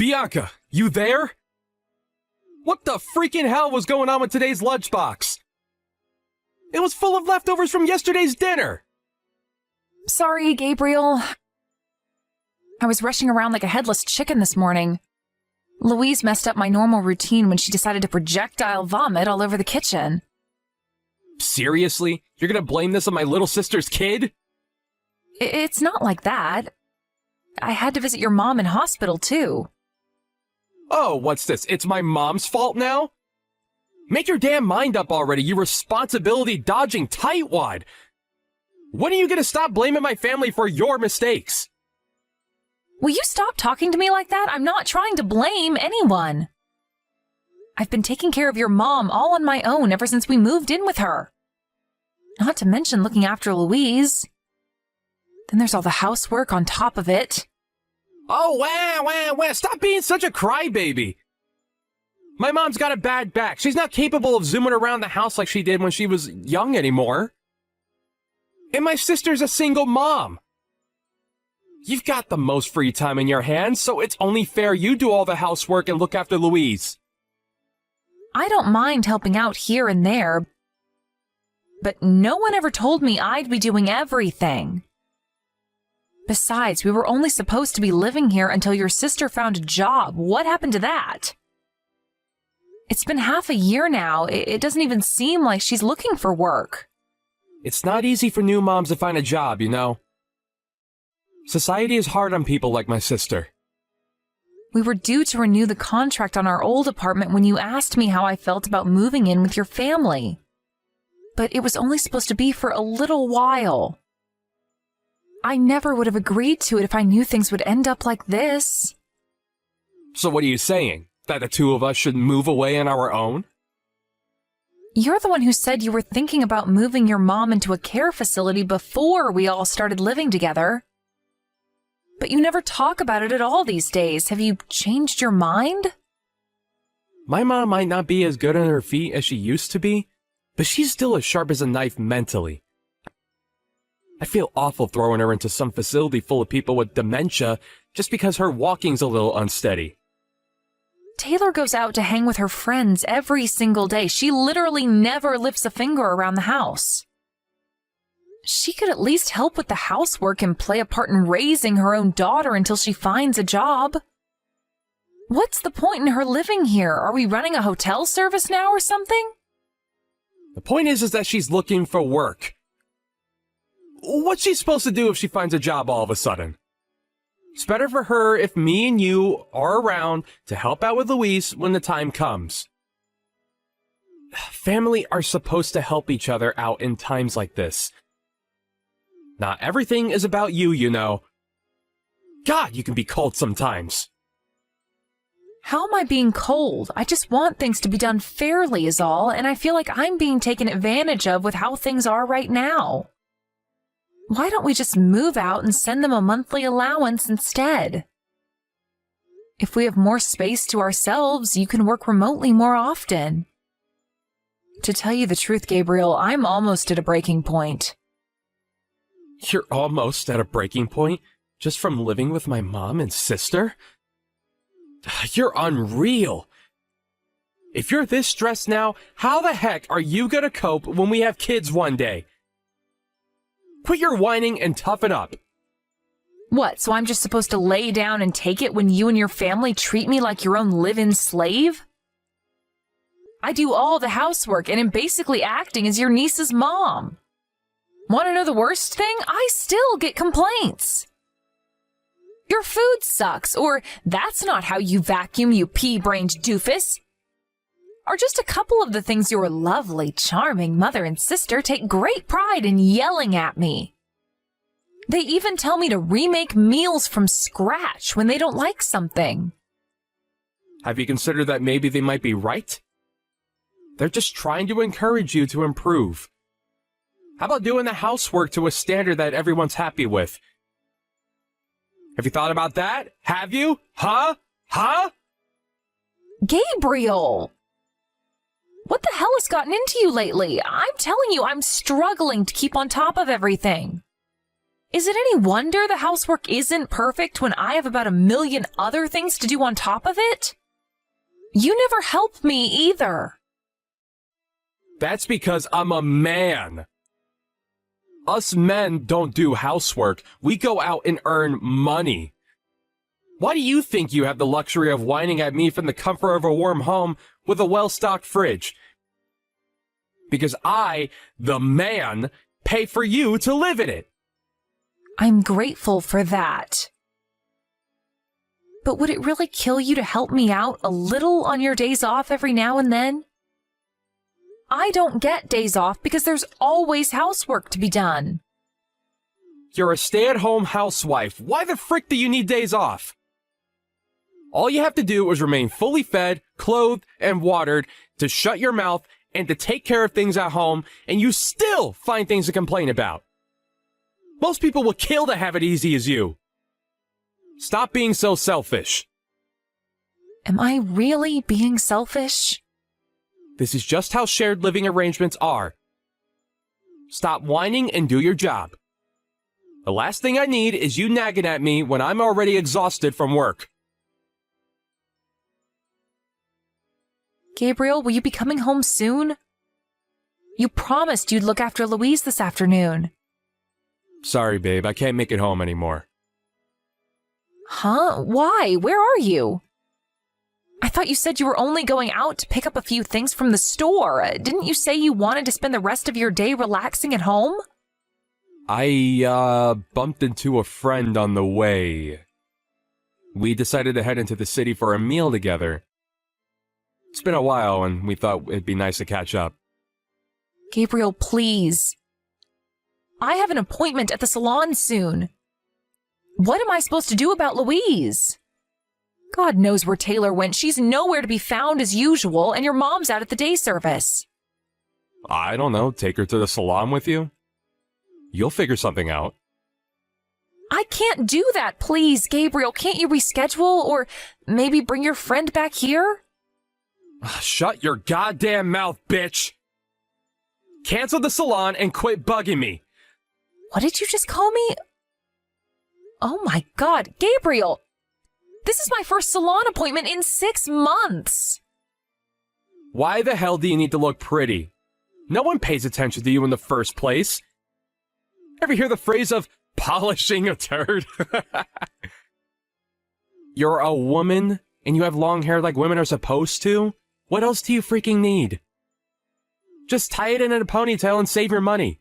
Bianca, you there? What the freaking hell was going on with today's lunchbox? It was full of leftovers from yesterday's dinner! Sorry, Gabriel. I was rushing around like a headless chicken this morning. Louise messed up my normal routine when she decided to projectile vomit all over the kitchen. Seriously? You're gonna blame this on my little sister's kid? It's not like that. I had to visit your mom in hospital, too. Oh, what's this? It's my mom's fault now? Make your damn mind up already, you responsibility-dodging tightwad! When are you gonna stop blaming my family for your mistakes? Will you stop talking to me like that? I'm not trying to blame anyone. I've been taking care of your mom all on my own ever since we moved in with her. Not to mention looking after Louise. Then there's all the housework on top of it. Oh, wow, stop being such a crybaby! My mom's got a bad back. She's not capable of zooming around the house like she did when she was young anymore. And my sister's a single mom. You've got the most free time in your hands, so it's only fair you do all the housework and look after Louise. I don't mind helping out here and there, but no one ever told me I'd be doing everything. Besides, we were only supposed to be living here until your sister found a job. What happened to that? It's been half a year now. It doesn't even seem like she's looking for work. It's not easy for new moms to find a job, you know. Society is hard on people like my sister. We were due to renew the contract on our old apartment when you asked me how I felt about moving in with your family. But it was only supposed to be for a little while. I never would have agreed to it if I knew things would end up like this. So what are you saying? That the two of us should move away on our own? You're the one who said you were thinking about moving your mom into a care facility before we all started living together. But you never talk about it at all these days. Have you changed your mind? My mom might not be as good on her feet as she used to be, but she's still as sharp as a knife mentally. I feel awful throwing her into some facility full of people with dementia just because her walking's a little unsteady. Taylor goes out to hang with her friends every single day. She literally never lifts a finger around the house. She could at least help with the housework and play a part in raising her own daughter until she finds a job. What's the point in her living here? Are we running a hotel service now or something? The point is that she's looking for work. What's she supposed to do if she finds a job all of a sudden? It's better for her if me and you are around to help out with Louise when the time comes. Family are supposed to help each other out in times like this. Not everything is about you, you know. God, you can be cold sometimes. How am I being cold? I just want things to be done fairly is all, and I feel like I'm being taken advantage of with how things are right now. Why don't we just move out and send them a monthly allowance instead? If we have more space to ourselves, you can work remotely more often. To tell you the truth, Gabriel, I'm almost at a breaking point. You're almost at a breaking point just from living with my mom and sister? You're unreal. If you're this stressed now, how the heck are you gonna cope when we have kids one day? Quit your whining and toughen up. What, so I'm just supposed to lay down and take it when you and your family treat me like your own live-in slave? I do all the housework and am basically acting as your niece's mom. Want to know the worst thing? I still get complaints. Your food sucks, or that's not how you vacuum, you pea-brained doofus. Are just a couple of the things your lovely, charming mother and sister take great pride in yelling at me. They even tell me to remake meals from scratch when they don't like something. Have you considered that maybe they might be right? They're just trying to encourage you to improve. How about doing the housework to a standard that everyone's happy with? Have you thought about that? Have you? Huh? Gabriel! What the hell has gotten into you lately? I'm telling you, I'm struggling to keep on top of everything. Is it any wonder the housework isn't perfect when I have about a million other things to do on top of it? You never help me either. That's because I'm a man. Us men don't do housework. We go out and earn money. Why do you think you have the luxury of whining at me from the comfort of a warm home with a well-stocked fridge? Because I, the man, pay for you to live in it. I'm grateful for that. But would it really kill you to help me out a little on your days off every now and then? I don't get days off because there's always housework to be done. You're a stay-at-home housewife. Why the frick do you need days off? All you have to do is remain fully fed, clothed, and watered to shut your mouth and to take care of things at home, and you still find things to complain about. Most people will kill to have it easy as you. Stop being so selfish. Am I really being selfish? This is just how shared living arrangements are. Stop whining and do your job. The last thing I need is you nagging at me when I'm already exhausted from work. Gabriel, will you be coming home soon? You promised you'd look after Louise this afternoon. Sorry, babe, I can't make it home anymore. Huh? Why? Where are you? I thought you said you were only going out to pick up a few things from the store. Didn't you say you wanted to spend the rest of your day relaxing at home? I, bumped into a friend on the way. We decided to head into the city for a meal together. It's been a while, and we thought it'd be nice to catch up. Gabriel, please. I have an appointment at the salon soon. What am I supposed to do about Louise? God knows where Taylor went. She's nowhere to be found as usual, and your mom's out at the day service. I don't know, take her to the salon with you? You'll figure something out. I can't do that, please, Gabriel. Can't you reschedule, or maybe bring your friend back here? Shut your goddamn mouth, bitch! Cancel the salon and quit bugging me! What did you just call me? Oh my God, Gabriel! This is my first salon appointment in 6 months! Why the hell do you need to look pretty? No one pays attention to you in the first place. Ever hear the phrase of polishing a turd? You're a woman, and you have long hair like women are supposed to? What else do you freaking need? Just tie it in a ponytail and save your money.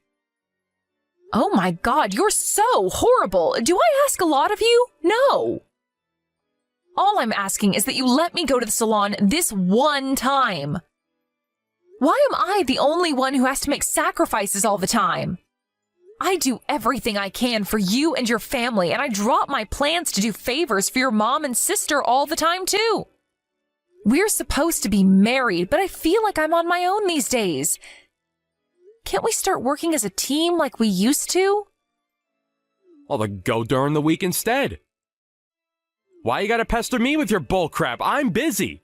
Oh my God, you're so horrible! Do I ask a lot of you? No! All I'm asking is that you let me go to the salon this one time. Why am I the only one who has to make sacrifices all the time? I do everything I can for you and your family, and I drop my plans to do favors for your mom and sister all the time, too. We're supposed to be married, but I feel like I'm on my own these days. Can't we start working as a team like we used to? Well, then go during the week instead. Why you gotta pester me with your bullcrap? I'm busy.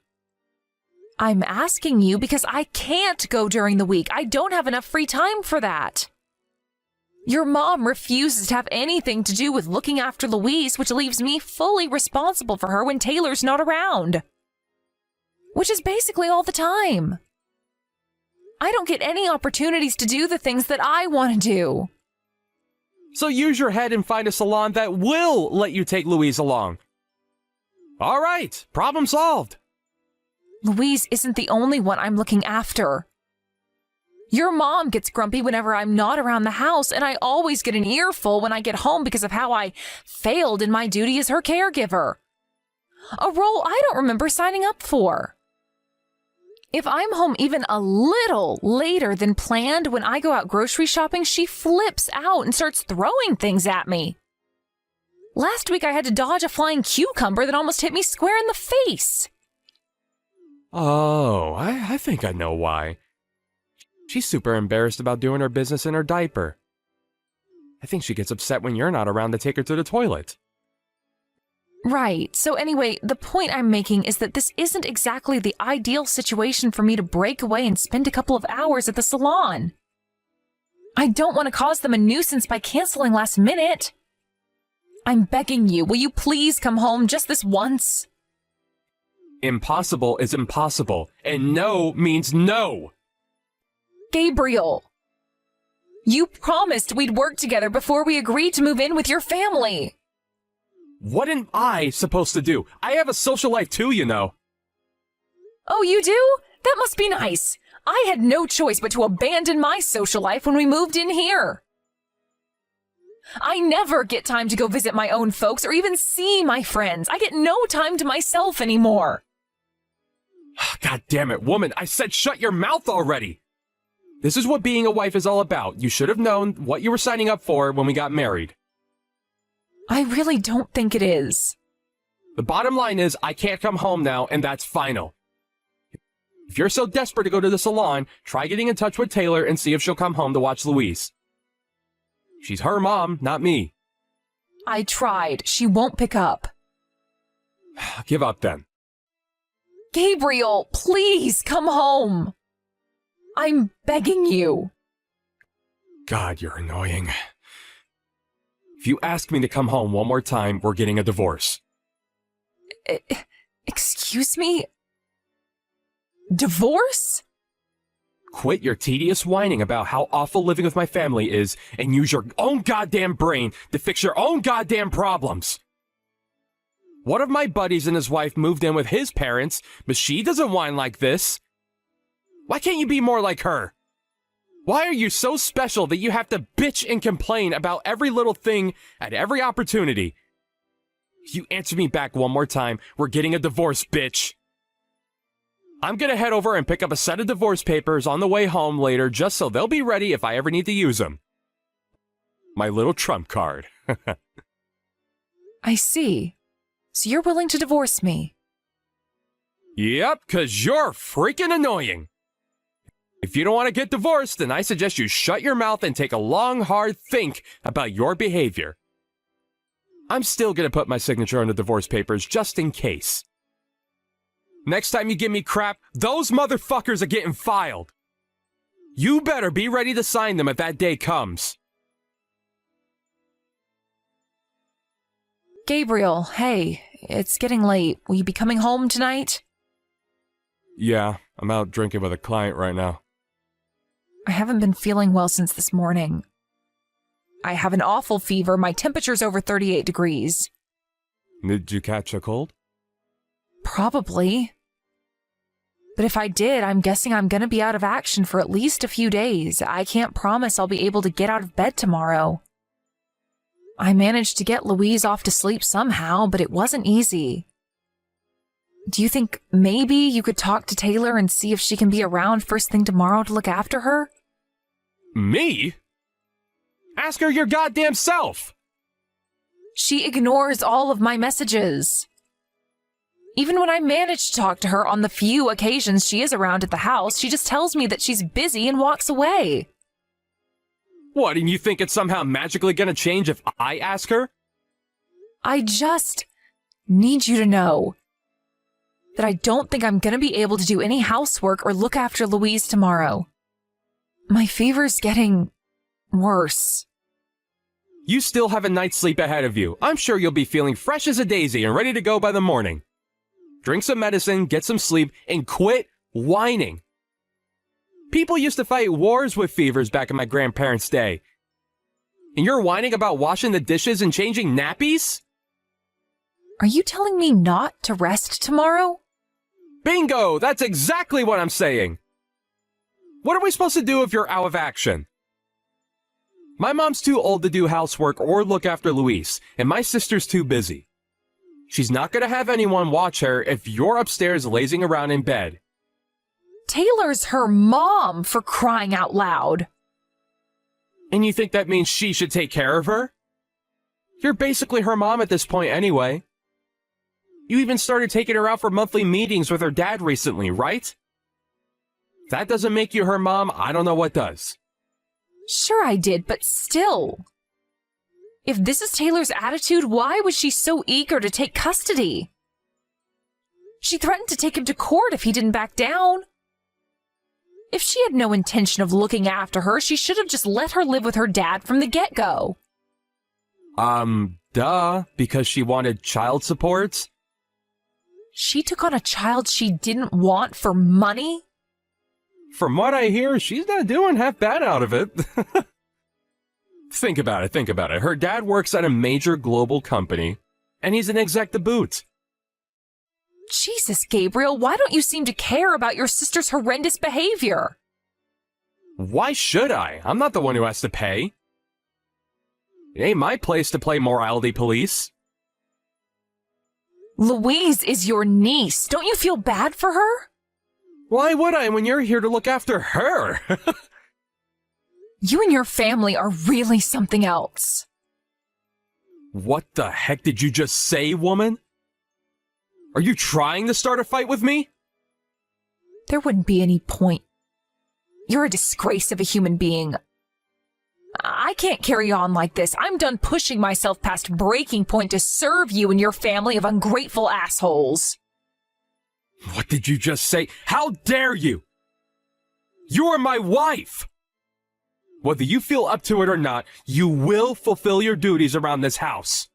I'm asking you because I can't go during the week. I don't have enough free time for that. Your mom refuses to have anything to do with looking after Louise, which leaves me fully responsible for her when Taylor's not around. Which is basically all the time. I don't get any opportunities to do the things that I want to do. So use your head and find a salon that will let you take Louise along. All right, problem solved. Louise isn't the only one I'm looking after. Your mom gets grumpy whenever I'm not around the house, and I always get an earful when I get home because of how I failed in my duty as her caregiver. A role I don't remember signing up for. If I'm home even a little later than planned when I go out grocery shopping, she flips out and starts throwing things at me. Last week I had to dodge a flying cucumber that almost hit me square in the face. Oh, I think I know why. She's super embarrassed about doing her business in her diaper. I think she gets upset when you're not around to take her to the toilet. Right. So anyway, the point I'm making is that this isn't exactly the ideal situation for me to break away and spend a couple of hours at the salon. I don't want to cause them a nuisance by canceling last minute. I'm begging you, will you please come home just this once? Impossible is impossible, and no means no. Gabriel, you promised we'd work together before we agreed to move in with your family. What am I supposed to do? I have a social life too, you know. Oh, you do? That must be nice. I had no choice but to abandon my social life when we moved in here. I never get time to go visit my own folks or even see my friends. I get no time to myself anymore. God damn it, woman, I said shut your mouth already. This is what being a wife is all about. You should have known what you were signing up for when we got married. I really don't think it is. The bottom line is I can't come home now, and that's final. If you're so desperate to go to the salon, try getting in touch with Taylor and see if she'll come home to watch Louise. She's her mom, not me. I tried. She won't pick up. Give up then. Gabriel, please come home. I'm begging you. God, you're annoying. If you ask me to come home one more time, we're getting a divorce. Excuse me? Divorce? Quit your tedious whining about how awful living with my family is and use your own goddamn brain to fix your own goddamn problems. One of my buddies and his wife moved in with his parents, but she doesn't whine like this. Why can't you be more like her? Why are you so special that you have to bitch and complain about every little thing at every opportunity? If you answer me back one more time, we're getting a divorce, bitch. I'm gonna head over and pick up a set of divorce papers on the way home later just so they'll be ready if I ever need to use them. My little trump card. I see. So you're willing to divorce me? Yep, 'cause you're freaking annoying. If you don't want to get divorced, then I suggest you shut your mouth and take a long, hard think about your behavior. I'm still gonna put my signature on the divorce papers just in case. Next time you give me crap, those motherfuckers are getting filed. You better be ready to sign them if that day comes. Gabriel, hey, it's getting late. Will you be coming home tonight? Yeah, I'm out drinking with a client right now. I haven't been feeling well since this morning. I have an awful fever. My temperature's over 38 degrees. Did you catch a cold? Probably. But if I did, I'm guessing I'm gonna be out of action for at least a few days. I can't promise I'll be able to get out of bed tomorrow. I managed to get Louise off to sleep somehow, but it wasn't easy. Do you think maybe you could talk to Taylor and see if she can be around first thing tomorrow to look after her? Me? Ask her your goddamn self! She ignores all of my messages. Even when I manage to talk to her on the few occasions she is around at the house, she just tells me that she's busy and walks away. What, and you think it's somehow magically gonna change if I ask her? I just need you to know that I don't think I'm gonna be able to do any housework or look after Louise tomorrow. My fever's getting worse. You still have a night's sleep ahead of you. I'm sure you'll be feeling fresh as a daisy and ready to go by the morning. Drink some medicine, get some sleep, and quit whining. People used to fight wars with fevers back in my grandparents' day. And you're whining about washing the dishes and changing nappies? Are you telling me not to rest tomorrow? Bingo! That's exactly what I'm saying! What are we supposed to do if you're out of action? My mom's too old to do housework or look after Louise, and my sister's too busy. She's not gonna have anyone watch her if you're upstairs lazing around in bed. Taylor's her mom, for crying out loud. And you think that means she should take care of her? You're basically her mom at this point anyway. You even started taking her out for monthly meetings with her dad recently, right? If that doesn't make you her mom, I don't know what does. Sure I did, but still. If this is Taylor's attitude, why was she so eager to take custody? She threatened to take him to court if he didn't back down. If she had no intention of looking after her, she should have just let her live with her dad from the get-go. Duh, because she wanted child support? She took on a child she didn't want for money? From what I hear, she's not doing half bad out of it. Think about it. Her dad works at a major global company, and he's an exec to boot. Jesus, Gabriel, why don't you seem to care about your sister's horrendous behavior? Why should I? I'm not the one who has to pay. It ain't my place to play morality police. Louise is your niece. Don't you feel bad for her? Why would I when you're here to look after her? You and your family are really something else. What the heck did you just say, woman? Are you trying to start a fight with me? There wouldn't be any point. You're a disgrace of a human being. I can't carry on like this. I'm done pushing myself past breaking point to serve you and your family of ungrateful assholes. What did you just say? How dare you? You are my wife! Whether you feel up to it or not, you will fulfill your duties around this house.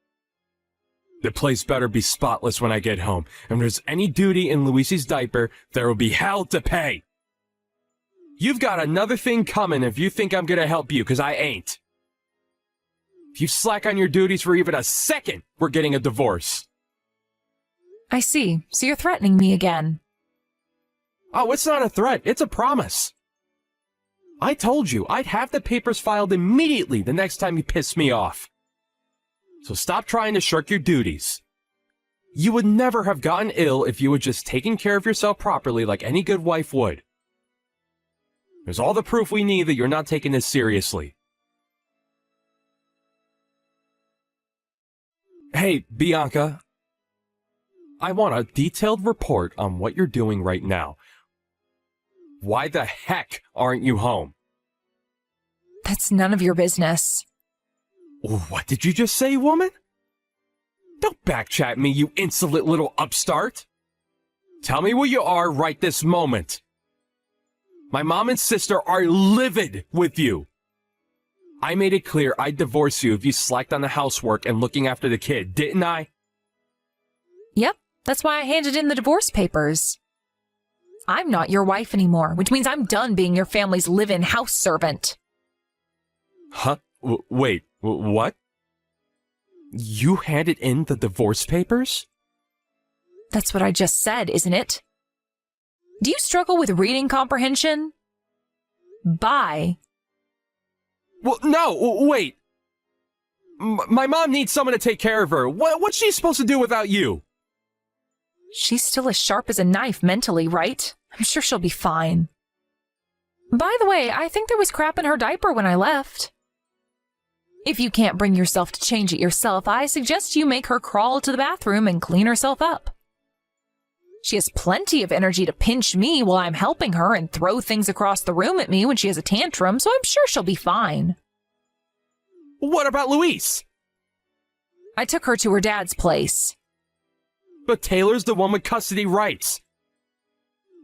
The place better be spotless when I get home, and if there's any duty in Luisi's diaper, there will be hell to pay. You've got another thing coming if you think I'm gonna help you, because I ain't. If you slack on your duties for even a second, we're getting a divorce. I see. So you're threatening me again. Oh, it's not a threat. It's a promise. I told you I'd have the papers filed immediately the next time you piss me off. So stop trying to shirk your duties. You would never have gotten ill if you had just taken care of yourself properly like any good wife would. There's all the proof we need that you're not taking this seriously. Hey, Bianca. I want a detailed report on what you're doing right now. Why the heck aren't you home? That's none of your business. What did you just say, woman? Don't backchat me, you insolent little upstart. Tell me where you are right this moment. My mom and sister are livid with you. I made it clear I'd divorce you if you slacked on the housework and looking after the kid, didn't I? Yep, that's why I handed in the divorce papers. I'm not your wife anymore, which means I'm done being your family's live-in house servant. Huh? Wait, what? You handed in the divorce papers? That's what I just said, isn't it? Do you struggle with reading comprehension? Bye. Well, no, wait. My mom needs someone to take care of her. What's she supposed to do without you? She's still as sharp as a knife mentally, right? I'm sure she'll be fine. By the way, I think there was crap in her diaper when I left. If you can't bring yourself to change it yourself, I suggest you make her crawl to the bathroom and clean herself up. She has plenty of energy to pinch me while I'm helping her and throw things across the room at me when she has a tantrum, so I'm sure she'll be fine. What about Louise? I took her to her dad's place. But Taylor's the one with custody rights.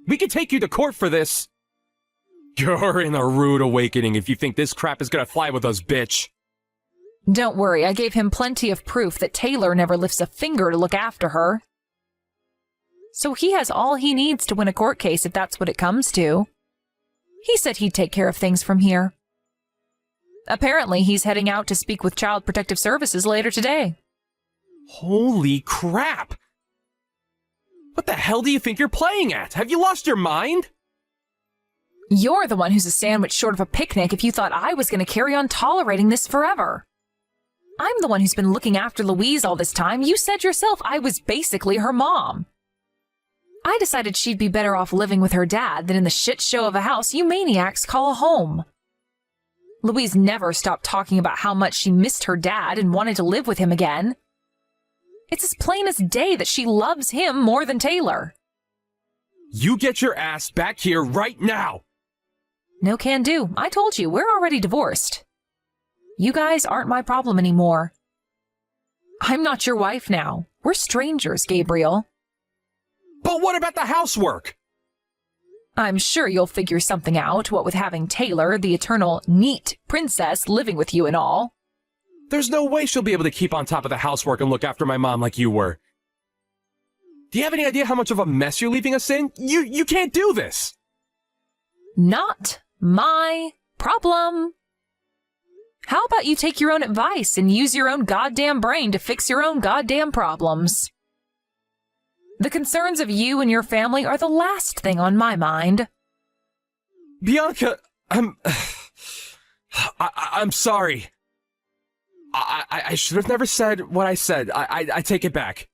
We can take you to court for this. You're in a rude awakening if you think this crap is gonna fly with us, bitch. Don't worry, I gave him plenty of proof that Taylor never lifts a finger to look after her. So he has all he needs to win a court case if that's what it comes to. He said he'd take care of things from here. Apparently, he's heading out to speak with Child Protective Services later today. Holy crap! What the hell do you think you're playing at? Have you lost your mind? You're the one who's a sandwich short of a picnic if you thought I was going to carry on tolerating this forever. I'm the one who's been looking after Louise all this time. You said yourself I was basically her mom. I decided she'd be better off living with her dad than in the shit show of a house you maniacs call a home. Louise never stopped talking about how much she missed her dad and wanted to live with him again. It's as plain as day that she loves him more than Taylor. You get your ass back here right now! No can do. I told you, we're already divorced. You guys aren't my problem anymore. I'm not your wife now. We're strangers, Gabriel. But what about the housework? I'm sure you'll figure something out, what with having Taylor, the eternal neat princess, living with you and all. There's no way she'll be able to keep on top of the housework and look after my mom like you were. Do you have any idea how much of a mess you're leaving us in? You can't do this! Not my problem. How about you take your own advice and use your own goddamn brain to fix your own goddamn problems? The concerns of you and your family are the last thing on my mind. Bianca, I'm sorry. I should have never said what I said. I take it back.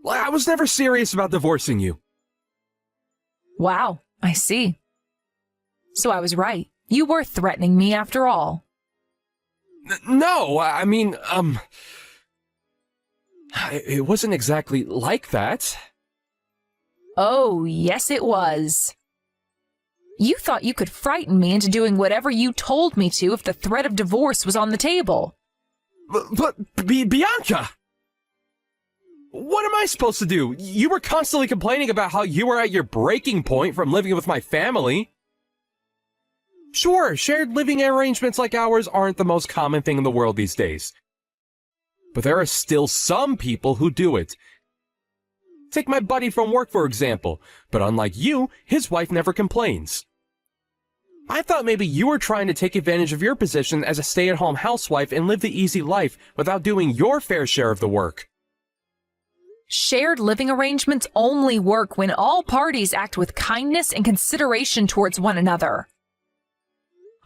I was never serious about divorcing you. Wow, I see. So I was right. You were threatening me after all. No, I mean, it wasn't exactly like that. Oh, yes it was. You thought you could frighten me into doing whatever you told me to if the threat of divorce was on the table. But Bianca! What am I supposed to do? You were constantly complaining about how you were at your breaking point from living with my family. Sure, shared living arrangements like ours aren't the most common thing in the world these days. But there are still some people who do it. Take my buddy from work, for example. But unlike you, his wife never complains. I thought maybe you were trying to take advantage of your position as a stay-at-home housewife and live the easy life without doing your fair share of the work. Shared living arrangements only work when all parties act with kindness and consideration towards one another.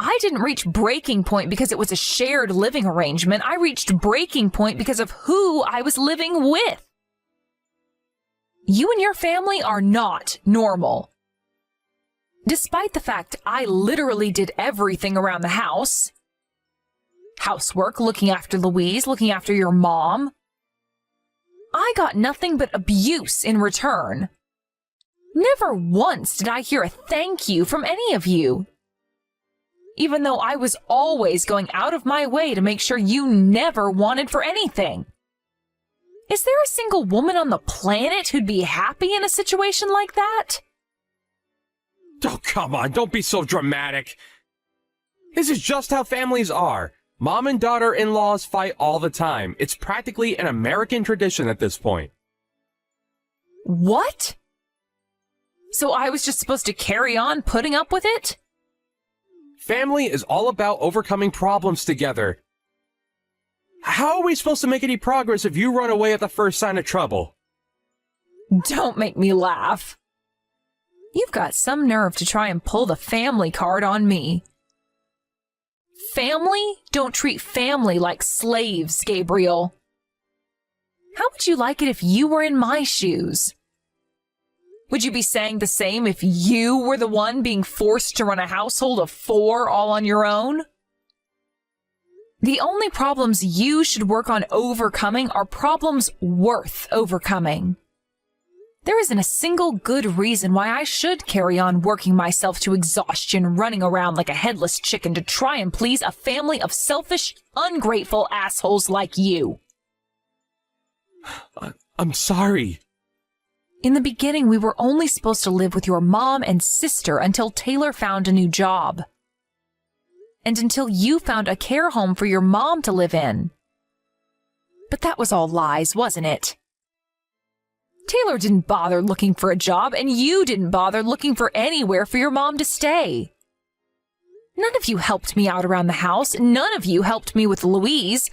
I didn't reach breaking point because it was a shared living arrangement. I reached breaking point because of who I was living with. You and your family are not normal. Despite the fact I literally did everything around the house. Housework, looking after Louise, looking after your mom. I got nothing but abuse in return. Never once did I hear a thank you from any of you. Even though I was always going out of my way to make sure you never wanted for anything. Is there a single woman on the planet who'd be happy in a situation like that? Oh, come on, don't be so dramatic. This is just how families are. Mom and daughter-in-laws fight all the time. It's practically an American tradition at this point. What? So I was just supposed to carry on putting up with it? Family is all about overcoming problems together. How are we supposed to make any progress if you run away at the first sign of trouble? Don't make me laugh. You've got some nerve to try and pull the family card on me. Family don't treat family like slaves, Gabriel. How would you like it if you were in my shoes? Would you be saying the same if you were the one being forced to run a household of 4 all on your own? The only problems you should work on overcoming are problems worth overcoming. There isn't a single good reason why I should carry on working myself to exhaustion, running around like a headless chicken to try and please a family of selfish, ungrateful assholes like you. I'm sorry. In the beginning, we were only supposed to live with your mom and sister until Taylor found a new job. And until you found a care home for your mom to live in. But that was all lies, wasn't it? Taylor didn't bother looking for a job, and you didn't bother looking for anywhere for your mom to stay. None of you helped me out around the house. None of you helped me with Louise.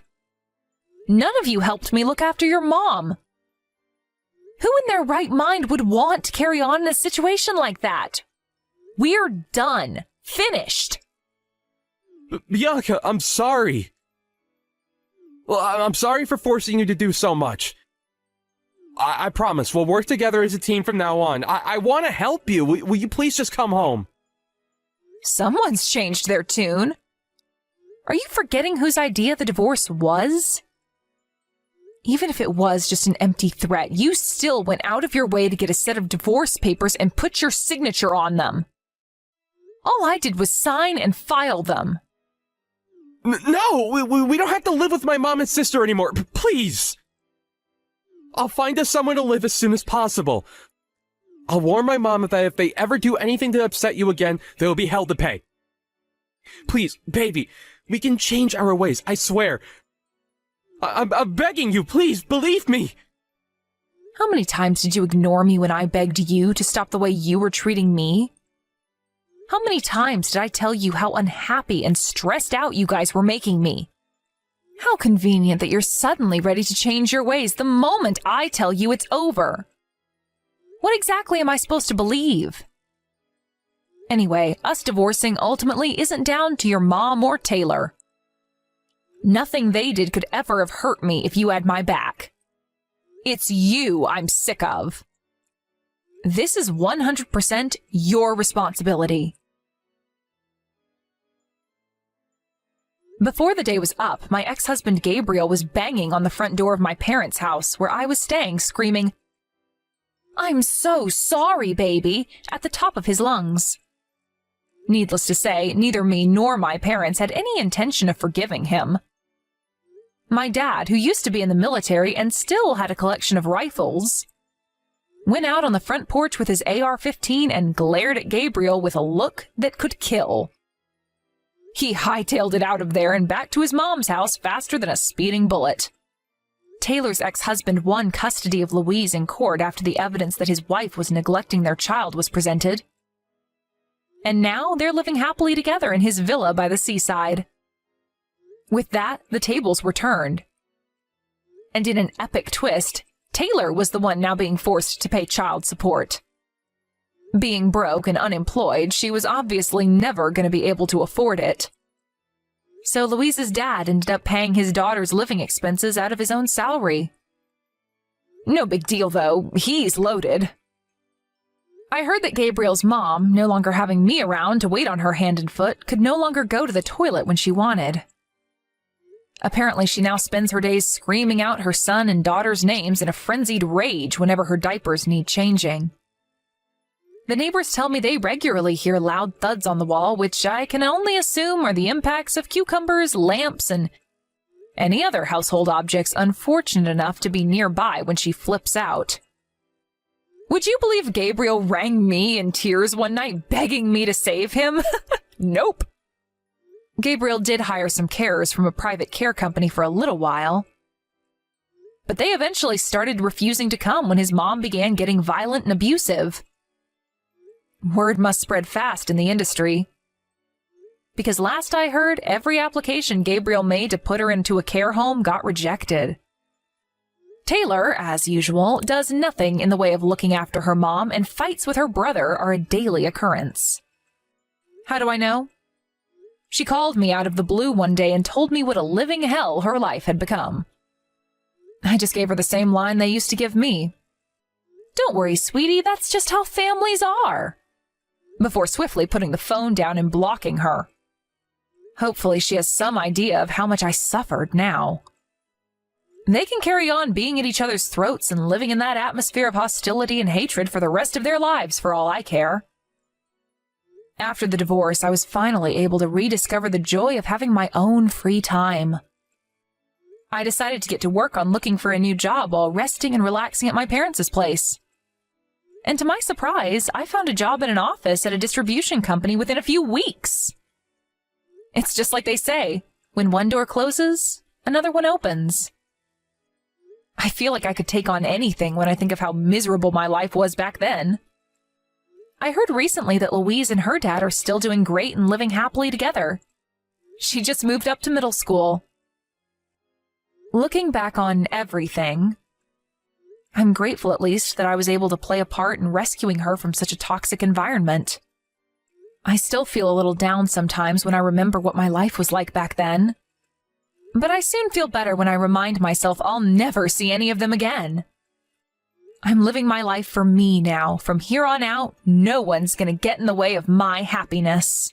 None of you helped me look after your mom. Who in their right mind would want to carry on in a situation like that? We're done. Finished. Bianca, I'm sorry. Well, I'm sorry for forcing you to do so much. I promise, we'll work together as a team from now on. I want to help you. Will you please just come home? Someone's changed their tune. Are you forgetting whose idea the divorce was? Even if it was just an empty threat, you still went out of your way to get a set of divorce papers and put your signature on them. All I did was sign and file them. No, we don't have to live with my mom and sister anymore. Please. I'll find us somewhere to live as soon as possible. I'll warn my mom that if they ever do anything to upset you again, they'll be held to pay. Please, baby, we can change our ways, I swear. I'm begging you, please, believe me. How many times did you ignore me when I begged you to stop the way you were treating me? How many times did I tell you how unhappy and stressed out you guys were making me? How convenient that you're suddenly ready to change your ways the moment I tell you it's over. What exactly am I supposed to believe? Anyway, us divorcing ultimately isn't down to your mom or Taylor. Nothing they did could ever have hurt me if you had my back. It's you I'm sick of. This is 100% your responsibility. Before the day was up, my ex-husband Gabriel was banging on the front door of my parents' house where I was staying, screaming, "I'm so sorry, baby," at the top of his lungs. Needless to say, neither me nor my parents had any intention of forgiving him. My dad, who used to be in the military and still had a collection of rifles, went out on the front porch with his AR-15 and glared at Gabriel with a look that could kill. He hightailed it out of there and back to his mom's house faster than a speeding bullet. Taylor's ex-husband won custody of Louise in court after the evidence that his wife was neglecting their child was presented. And now they're living happily together in his villa by the seaside. With that, the tables were turned. And in an epic twist, Taylor was the one now being forced to pay child support. Being broke and unemployed, she was obviously never going to be able to afford it. So Louise's dad ended up paying his daughter's living expenses out of his own salary. No big deal, though. He's loaded. I heard that Gabriel's mom, no longer having me around to wait on her hand and foot, could no longer go to the toilet when she wanted. Apparently, she now spends her days screaming out her son and daughter's names in a frenzied rage whenever her diapers need changing. The neighbors tell me they regularly hear loud thuds on the wall, which I can only assume are the impacts of cucumbers, lamps, and any other household objects unfortunate enough to be nearby when she flips out. Would you believe Gabriel rang me in tears one night begging me to save him? Nope. Gabriel did hire some carers from a private care company for a little while, but they eventually started refusing to come when his mom began getting violent and abusive. Word must spread fast in the industry, because last I heard, every application Gabriel made to put her into a care home got rejected. Taylor, as usual, does nothing in the way of looking after her mom, and fights with her brother are a daily occurrence. How do I know? She called me out of the blue one day and told me what a living hell her life had become. I just gave her the same line they used to give me. "Don't worry, sweetie, that's just how families are," before swiftly putting the phone down and blocking her. Hopefully she has some idea of how much I suffered now. They can carry on being at each other's throats and living in that atmosphere of hostility and hatred for the rest of their lives, for all I care. After the divorce, I was finally able to rediscover the joy of having my own free time. I decided to get to work on looking for a new job while resting and relaxing at my parents' place. And to my surprise, I found a job in an office at a distribution company within a few weeks. It's just like they say, when one door closes, another one opens. I feel like I could take on anything when I think of how miserable my life was back then. I heard recently that Louise and her dad are still doing great and living happily together. She just moved up to middle school. Looking back on everything, I'm grateful at least that I was able to play a part in rescuing her from such a toxic environment. I still feel a little down sometimes when I remember what my life was like back then. But I soon feel better when I remind myself I'll never see any of them again. I'm living my life for me now. From here on out, no one's gonna get in the way of my happiness.